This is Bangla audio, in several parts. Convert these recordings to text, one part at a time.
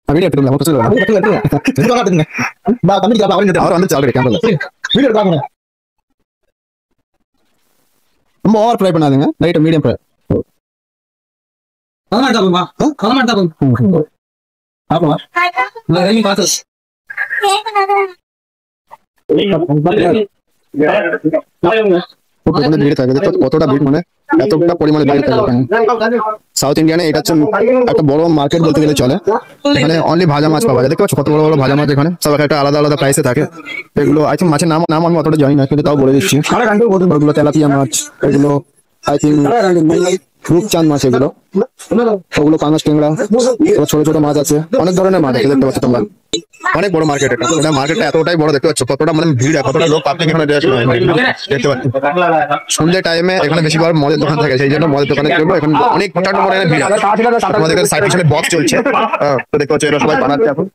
வீடியோ எடுத்துக்கலாம் ரொம்ப ஓவர் ஃப்ரை பண்ணாதுங்க, லைட் மீடியம் ஃப்ரை. কতটা ভিড় মানে এতটা পরিমাণে ভিড় থাকে সাউথ ইন্ডিয়ানে। এটা হচ্ছে একটা বড় মার্কেট বলতে গেলে চলে। এখানে অনলি ভাজা মাছ পাওয়া যায়, দেখতে পাচ্ছ কত বড় বড় ভাজা মাছ। এখানে সব একটা আলাদা আলাদা প্রাইসে থাকে। এগুলো আই থিঙ্ক মাছের নাম আমি অতটা জানি না, কিন্তু তাও বলে দিচ্ছি। ওগুলো তেলাপিয়া মাছ, এগুলো আই থিঙ্ক রূপচাঁদ মাছ, এগুলো ওগুলো কানাস টেংরা, ছোট ছোট মাছ আছে, অনেক ধরনের মাছ আছে দেখতে পাচ্ছ তোমরা। অনেক বড় মার্কেট এটা। মার্কেটটা এতটাই বড়, দেখতে পাচ্ছ কতটা মানে ভিড়, কতটা লোক পাবলিক এখানে দেখতে পাচ্ছ। সন্ধ্যে টাইমে এখানে বেশিরভাগ মদের দোকান থাকে, সেই জন্য মদের দোকানের জন্য এখানে অনেক প্রচন্ড পরিমাণে ভিড়। আমাদের সাইড পিছনে বক্স চলছে, তো দেখতে পাচ্ছ এরা সবাই বানাচ্ছে এখন।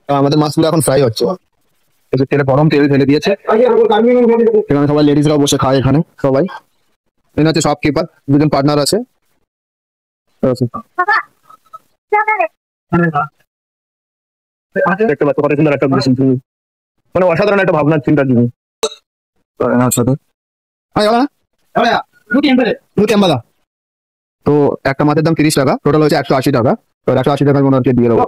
আমাদের মাছগুলো এখন ফ্রাই হচ্ছে, তেলে গরম তেল ঢেলে দিয়েছে। এখানে সবাই লেডিসরাও বসে খায় এখানে সবাই। এখানে হচ্ছে শপকিপার, দুজন পার্টনার আছে। দেখতে পাচ্ছ কত সুন্দর একটা মানে অসাধারণ একটা ভাবনার চিন্তার জিনিস। তো একটা মাছের দাম 30 টাকা, টোটাল হচ্ছে 180 টাকা। তো 180 টাকার মনে হচ্ছে দিয়ে দেবো।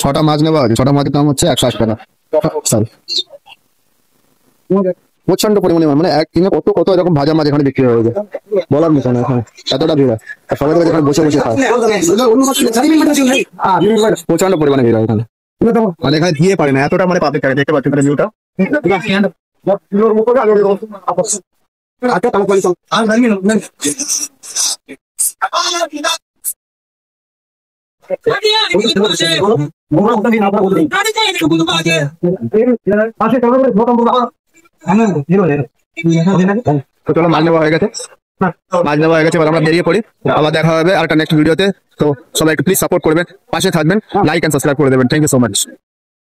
ছটা মাছ নেওয়া আছে, ছটা মাছের দাম হচ্ছে 180 টাকা। প্রচন্ড পরিমাণে মানে একদিনে কত কত এরকম ভাজা মাছ এখানে বিক্রি হয়ে যায়, বলার মতো না। এখানে এতটা ভিড়, সবাই এখানে বসে বসে খায়। প্রচন্ড পরিমাণে ভিড় এখানে, মানে এখানে দিয়ে পারে না, এতটা মানে পাবলিক থাকে। দেখতে পাচ্ছি এখানে ভিউটা। তো চলো মাছ নেওয়া হয়ে গেছে, এবার আমরা বেরিয়ে পড়ি। আবার দেখা হবে আরেকটা নেক্সট ভিডিওতে। তো সবাই একটু প্লিজ সাপোর্ট করবেন, পাশে থাকবেন, লাইক এন্ড সাবস্ক্রাইব করে দেবেন। Thank you so much.